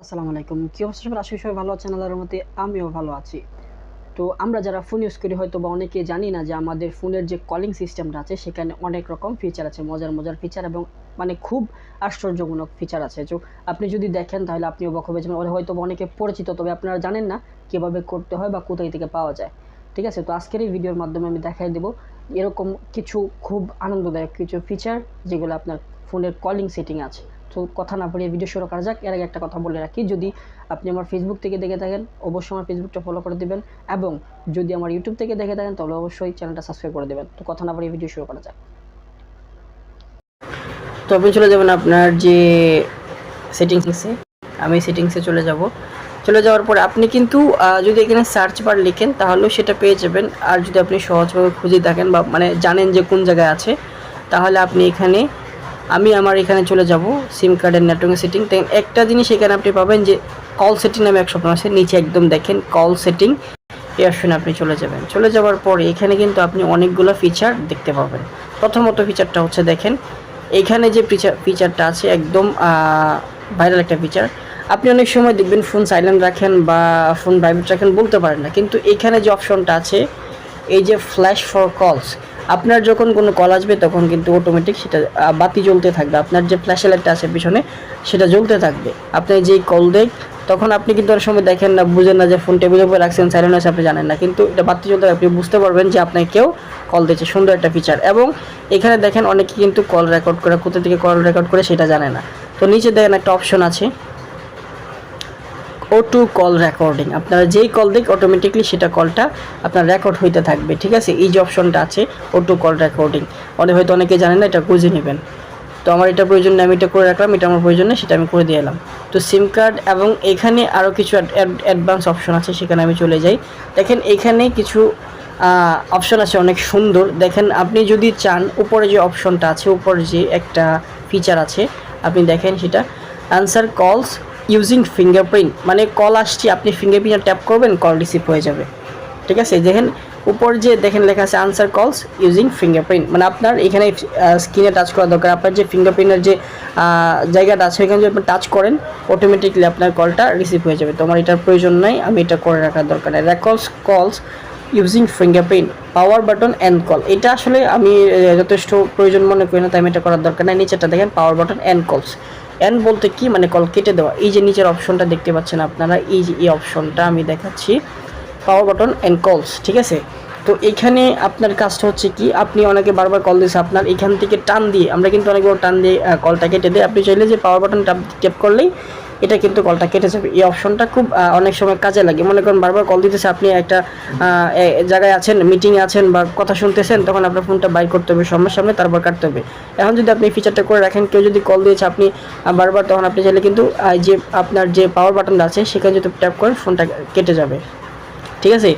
আসসালামু আলাইকুম। কি অবস্থা সবার? আশা করি সবাই ভালো আছেন। আল্লাহর রহমতে আমিও ভালো আছি। তো আমরা যারা ফোন ইউজ করি হয়তোবা অনেকে জানি না যে আমাদের ফোনের যে কলিং সিস্টেমটা আছে সেখানে অনেক রকম ফিচার আছে। মজার ফিচার এবং মানে খুব আশ্চর্যজনক ফিচার আছে। আপনি যদি দেখেন তাহলে আপনি অবাক হয়ে যাবেন। ওরা হয়তোবা অনেকে পরিচিত, তবে আপনারা জানেন না কিভাবে করতে হয় বা কোথায় থেকে পাওয়া যায়। ঠিক আছে? তো আজকের এই ভিডিওর মাধ্যমে আমি দেখাই দেব এরকম কিছু খুব আনন্দদায়ক কিছু ফিচার যেগুলো আপনার ফোনের কলিং সেটিং আছে। তো কথা না বাড়িয়ে ভিডিও শুরু করা যাক। এর আগে একটা কথা বলে রাখি, যদি আপনি আমার ফেসবুক থেকে দেখে থাকেন অবশ্যই আমার ফেসবুকটা ফলো করে দেবেন, এবং যদি আমার ইউটিউব থেকে দেখে থাকেন তাহলে অবশ্যই চ্যানেলটা সাবস্ক্রাইব করে দেবেন। তো কথা না বাড়িয়ে ভিডিও শুরু করা যাক। তো আপনি চলে যাবেন আপনার যে সেটিংসে, আমি সেটিংসে চলে যাওয়ার পরে আপনি কিন্তু যদি এখানে সার্চ বার লিখেন তাহলেও সেটা পেয়ে যাবেন। আর যদি আপনি সহজভাবে খুঁজে থাকেন বা মানে জানেন যে কোন জায়গায় আছে, তাহলে আপনি এখানে আমার এখানে চলে যাব সিম কার্ডের নেটওয়ার্ক সেটিং। দেখেন একটা জিনিস এখানে আপনি পাবেন যে কল সেটিং নামে এক অপশন আছে, নিচে একদম দেখেন কল সেটিং, এই অপশনে আপনি চলে যাওয়ার পরে এখানে কিন্তু আপনি অনেকগুলো ফিচার দেখতে পাবেন। প্রথমত ফিচারটা হচ্ছে দেখেন এখানে যে ফিচারটা আছে একদম ভাইরাল একটা ফিচার। আপনি অনেক সময় দেখবেন ফোন সাইলেন্ট রাখেন বা ফোন প্রাইভেট রাখেন বলতে পারেন না, কিন্তু এখানে যে অপশনটা আছে এই যে ফ্ল্যাশ ফর কলস, আপনার যখন কোনো কল আসবে তখন কিন্তু অটোমেটিক সেটা বাতি জ্বলতে থাকবে। আপনার যে ফ্ল্যাশ লাইটটা আছে পিছনে সেটা জ্বলতে থাকবে। আপনি যেই কল দেখ তখন আপনি কিন্তু অনেক সময় দেখেন না, বুঝেন না যে ফোন টেবিলের উপরে রাখছেন, সাইলেন্ট আছে, আপনি জানেন না, কিন্তু এটা বাতি জ্বলতে আপনি বুঝতে পারবেন যে আপনাকে কেউ কল দিচ্ছে। সুন্দর একটা ফিচার। এবং এখানে দেখেন অনেকে কিন্তু কল রেকর্ড করে, কোথা থেকে কল রেকর্ড করে সেটা জানে না। তো নিচে দেখেন একটা অপশন আছে O2 কল রেকর্ডিং, আপনারা যেই কল দেখ অটোমেটিকলি সেটা কলটা আপনার রেকর্ড হইতে থাকবে। ঠিক আছে? এই যে অপশনটা আছে O2 কল রেকর্ডিং, হয়তো অনেকে জানেন না, এটা খুঁজে নেবেন। তো আমার এটা প্রয়োজন নেই, আমি এটা করে রাখলাম, এটা আমার প্রয়োজন নেই, সেটা আমি করে দিয়ে এলাম। তো সিম কার্ড এবং এখানে আরও কিছু অ্যাডভান্স অপশন আছে, সেখানে আমি চলে যাই। দেখেন এখানে কিছু অপশন আছে অনেক সুন্দর। দেখেন আপনি যদি চান উপরে যে অপশনটা আছে, উপরে যে একটা ফিচার আছে আপনি দেখেন সেটা আনসার কলস ইউজিং ফিঙ্গারপ্রিন্ট, মানে কল আসছে আপনি ফিঙ্গারপ্রিন্ট ট্যাপ করবেন, কল রিসিভ হয়ে যাবে। ঠিক আছে? দেখেন উপর যে দেখেন লেখা আছে আনসার কলস ইউজিং ফিঙ্গারপ্রিন্ট, মানে আপনার এখানে স্ক্রিনে টাচ করা দরকার। আপনার যে ফিঙ্গারপ্রিন্টের যে জায়গাটা আছে এখানে যদি আপনি টাচ করেন অটোমেটিকলি আপনার কলটা রিসিভ হয়ে যাবে। তো আমার এটার প্রয়োজন নাই, আমি এটা করে রাখার দরকার নেই। রেকর্ডস কলস using fingerprint power button and call, এটা আসলে আমি যথেষ্ট প্রয়োজন মনে করি না, তাই আমি এটা করার দরকার নেই। নিচেটা দেখেন পাওয়ার বাটন অ্যান্ড কলস, এন বলতে কি মানে কল কেটে দেওয়া। এই যে নিচের অপশনটা দেখতে পাচ্ছেন আপনারা, এই যে এই অপশনটা আমি দেখাচ্ছি পাওয়ার বাটন অ্যান্ড কলস। ঠিক আছে? তো এখানে আপনার কাজটা হচ্ছে কি, আপনি অনেকে বারবার কল দিয়েছে, আপনার এখান থেকে টান দিয়ে, আমরা কিন্তু অনেকবার টান দিয়ে কলটা কেটে দিই। আপনি চাইলে যে পাওয়ার বাটন ট্যাপ করলেই এটা কিন্তু কলটা কেটে যাবে। এই অপশনটা খুব অনেক সময় কাজে লাগে। মনে করেন বারবার কল দিতেছে, আপনি একটা জায়গায় আছেন, মিটিংয়ে আছেন বা কথা শুনতেছেন, তখন আপনার ফোনটা বাইর করতে হবে সামনে, তারপর কাটতে হবে। এখন যদি আপনি ফিচারটা করে রাখেন, কেউ যদি কল দিয়েছে আপনি বারবার, তখন আপনি চাইলে কিন্তু যে আপনার যে পাওয়ার বাটনটা আছে সেখানে যদি ট্যাপ করেন ফোনটা কেটে যাবে। ঠিক আছে?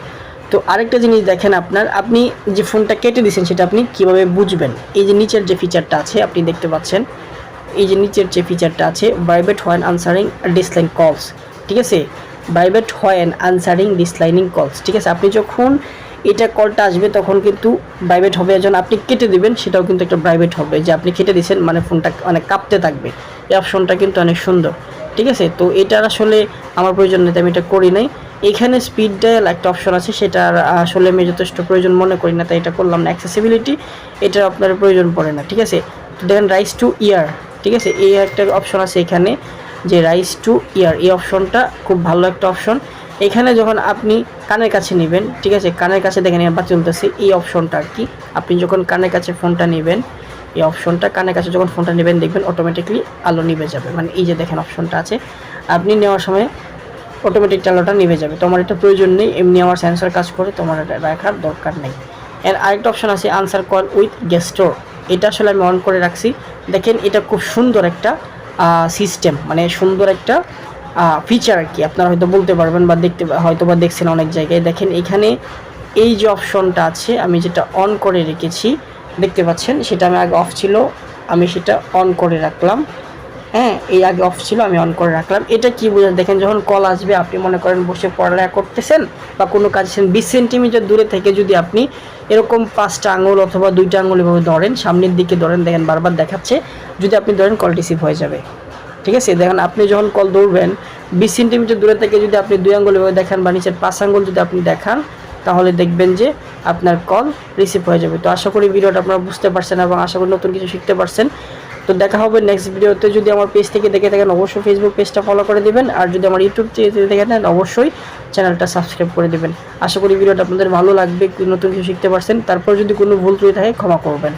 তো আরেকটা জিনিস দেখেন, আপনি যে ফোনটা কেটে দিয়েছেন সেটা আপনি কিভাবে বুঝবেন। এই যে নিচের যে ফিচারটা আছে আপনি দেখতে পাচ্ছেন, এই যে নিচের যে ফিচারটা আছে ভাইব্রেট হোয়েন আনসারিং ডিসলাইন কলস। ঠিক আছে? ভাইব্রেট হোয়েন আনসারিং ডিসলাইনিং কলস। ঠিক আছে? আপনি যখন এটা কলটা আসবে তখন কিন্তু ভাইব্রেট হবে, যখন আপনি কেটে দিবেন সেটাও কিন্তু একটা ভাইব্রেট হবে, যে আপনি কেটে দিয়েছেন মানে ফোনটা অনেক কাঁপতে থাকবে। এই অপশনটা কিন্তু অনেক সুন্দর। ঠিক আছে? তো এটার আসলে আমার প্রয়োজন নেই, আমি এটা করি নাই। এখানে স্পিড ডায়াল একটা অপশন আছে, সেটা আসলে আমি যথেষ্ট প্রয়োজন মনে করি না, তাই এটা করলাম না। অ্যাক্সেসিবিলিটি এটা আপনার প্রয়োজন পড়ে না। ঠিক আছে? তো দেখেন রাইস টু ইয়ার। ঠিক আছে? এই একটা অপশন আছে এখানে, যে রাইস টু ইয়ার, এই অপশনটা খুব ভালো একটা অপশন। এখানে যখন আপনি কানের কাছে নেবেন, ঠিক আছে, কানের কাছে দেখেন এবার চলতেছে এই অপশনটা আর কি। আপনি যখন কানের কাছে ফোনটা নেবেন, এই অপশনটা কানের কাছে যখন ফোনটা নেবেন দেখবেন অটোমেটিকলি আলো নিভে যাবে। মানে এই যে দেখেন অপশনটা আছে, আপনি নেওয়ার সময় অটোমেটিক আলোটা নিভে যাবে। তোমার এটা প্রয়োজন নেই, এমনি আমার সেন্সর কাজ করে, তোমার এটা রাখার দরকার নেই। এর আরেকটা অপশন আছে আনসার কল উইথ গেস্টোর, এটা আসলে আমি অন করে রাখছি। দেখেন এটা খুব সুন্দর একটা সিস্টেম, মানে সুন্দর একটা ফিচার আর কি। আপনারা হয়তো বলতে পারবেন বা হয়তো বা দেখছেন অনেক জায়গায়। দেখেন এখানে এই যে অপশনটা আছে আমি যেটা অন করে রেখেছি দেখতে পাচ্ছেন, সেটা আমি আগে অফ ছিল, আমি সেটা অন করে রাখলাম। হ্যাঁ, এই আগে অফ ছিল, আমি অন করে রাখলাম। এটা কি বোঝায় দেখেন, যখন কল আসবে আপনি মনে করেন বসে পড়ালেখা করতেছেন বা কোনো কাজ 20 সেন্টিমিটার দূরে থেকে যদি আপনি এরকম 5টা আঙুল অথবা 2টা আঙুল এভাবে ধরেন, সামনের দিকে ধরেন, দেখেন বারবার দেখাচ্ছে, যদি আপনি ধরেন কল রিসিভ হয়ে যাবে। ঠিক ঠিক আছে। দেখেন আপনি যখন কল ধরবেন 20 সেন্টিমিটার দূরে থেকে যদি আপনি 2 আঙ্গুল এভাবে দেখান বা নিচের 5 আঙ্গুল যদি আপনি দেখান, তাহলে দেখবেন যে আপনার কল রিসিভ হয়ে যাবে। তো আশা করি ভিডিওটা আপনারা বুঝতে পারছেন এবং আশা করি নতুন কিছু শিখতে পারছেন। তো দেখা হবে নেক্সট ভিডিওতে। যদি আমার পেজ থেকে দেখে থাকেন অবশ্যই ফেসবুক পেজটা ফলো করে দিবেন, আর যদি আমার ইউটিউব থেকে দেখে থাকেন অবশ্যই চ্যানেলটা সাবস্ক্রাইব করে দিবেন। আশা করি ভিডিওটা আপনাদের ভালো লাগবে, নতুন কিছু শিখতে পারছেন। তারপর যদি কোনো ভুল ত্রুটি থাকে ক্ষমা করবেন।